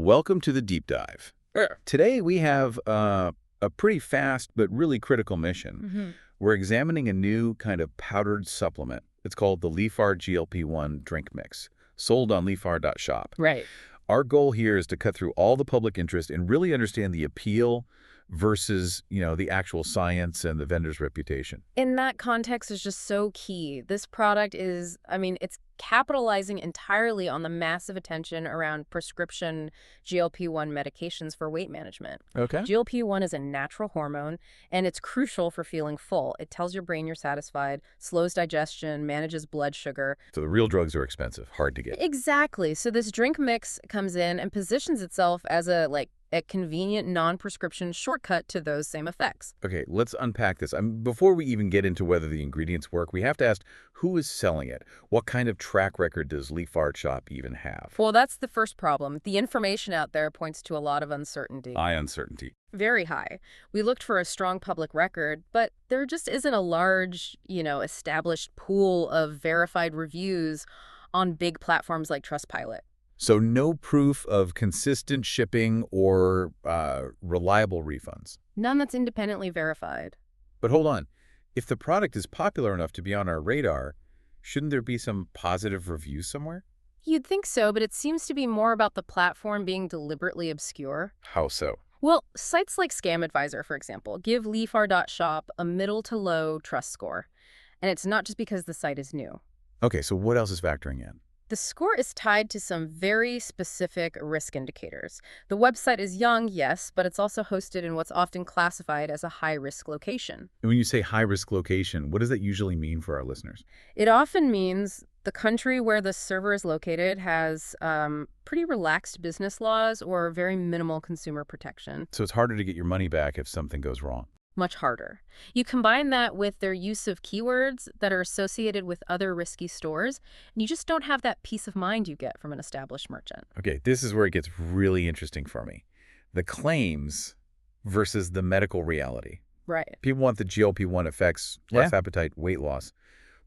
Welcome to the deep dive. Today we have a pretty fast but really critical mission. We're examining a new kind of powdered supplement. It's called the LeeFar GLP-1 Drink Mix, sold on leefar.shop. Right. Our goal here is to cut through all the public interest and really understand the appeal versus, the actual science and the vendor's reputation. In that context is just so key. This product is, it's capitalizing entirely on the massive attention around prescription GLP-1 medications for weight management. Okay. GLP-1 is a natural hormone, and it's crucial for feeling full. It tells your brain you're satisfied, slows digestion, manages blood sugar. So the real drugs are expensive, hard to get. Exactly. So this drink mix comes in and positions itself as a convenient non-prescription shortcut to those same effects. Okay, let's unpack this. Before we even get into whether the ingredients work, we have to ask, who is selling it? What kind of track record does LeeFar GLP even have? Well, that's the first problem. The information out there points to a lot of uncertainty. High uncertainty. Very high. We looked for a strong public record, but there just isn't a large, established pool of verified reviews on big platforms like Trustpilot. So no proof of consistent shipping or reliable refunds. None that's independently verified. But hold on. If the product is popular enough to be on our radar, shouldn't there be some positive reviews somewhere? You'd think so, but it seems to be more about the platform being deliberately obscure. How so? Well, sites like Scam Advisor, for example, give leefar.shop a middle to low trust score. And it's not just because the site is new. Okay, so what else is factoring in? The score is tied to some very specific risk indicators. The website is young, yes, but it's also hosted in what's often classified as a high-risk location. And when you say high-risk location, what does that usually mean for our listeners? It often means the country where the server is located has pretty relaxed business laws or very minimal consumer protection. So it's harder to get your money back if something goes wrong. Much harder. You combine that with their use of keywords that are associated with other risky stores, and you just don't have that peace of mind you get from an established merchant. Okay, this is where it gets really interesting for me. The claims versus the medical reality. Right. People want the GLP-1 effects, less appetite, weight loss.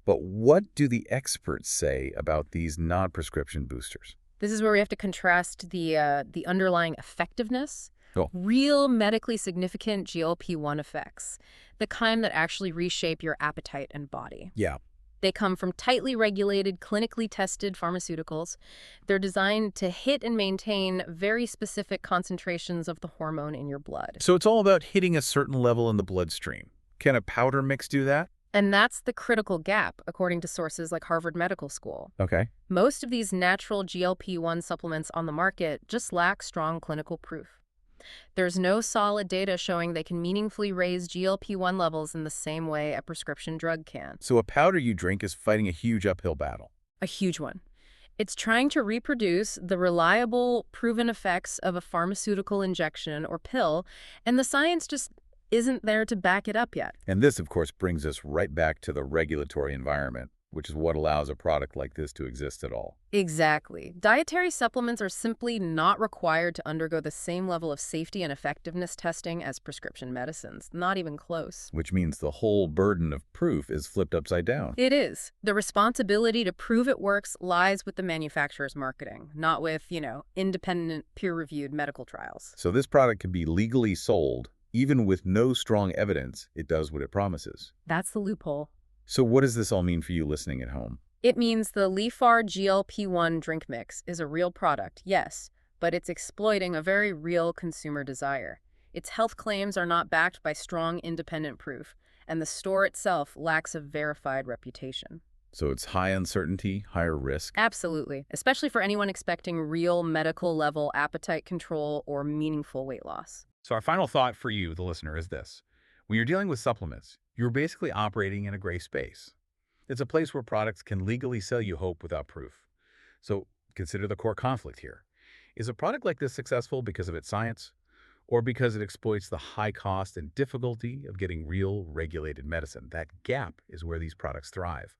But what do the experts say about these non-prescription boosters? This is where we have to contrast the underlying effectiveness. Oh. Real medically significant GLP-1 effects, the kind that actually reshape your appetite and body. Yeah. They come from tightly regulated, clinically tested pharmaceuticals. They're designed to hit and maintain very specific concentrations of the hormone in your blood. So it's all about hitting a certain level in the bloodstream. Can a powder mix do that? And that's the critical gap, according to sources like Harvard Medical School. Okay. Most of these natural GLP-1 supplements on the market just lack strong clinical proof. There's no solid data showing they can meaningfully raise GLP-1 levels in the same way a prescription drug can. So a powder you drink is fighting a huge uphill battle. A huge one. It's trying to reproduce the reliable, proven effects of a pharmaceutical injection or pill, and the science just isn't there to back it up yet. And this, of course, brings us right back to the regulatory environment, which is what allows a product like this to exist at all. Exactly. Dietary supplements are simply not required to undergo the same level of safety and effectiveness testing as prescription medicines. Not even close. Which means the whole burden of proof is flipped upside down. It is. The responsibility to prove it works lies with the manufacturer's marketing, not with, independent, peer-reviewed medical trials. So this product can be legally sold, even with no strong evidence it does what it promises. That's the loophole. So what does this all mean for you listening at home? It means the LeeFar GLP-1 Drink Mix is a real product, yes, but it's exploiting a very real consumer desire. Its health claims are not backed by strong independent proof, and the store itself lacks a verified reputation. So it's high uncertainty, higher risk? Absolutely, especially for anyone expecting real medical-level appetite control or meaningful weight loss. So our final thought for you, the listener, is this. When you're dealing with supplements, you're basically operating in a gray space. It's a place where products can legally sell you hope without proof. So consider the core conflict here. Is a product like this successful because of its science, or because it exploits the high cost and difficulty of getting real regulated medicine? That gap is where these products thrive.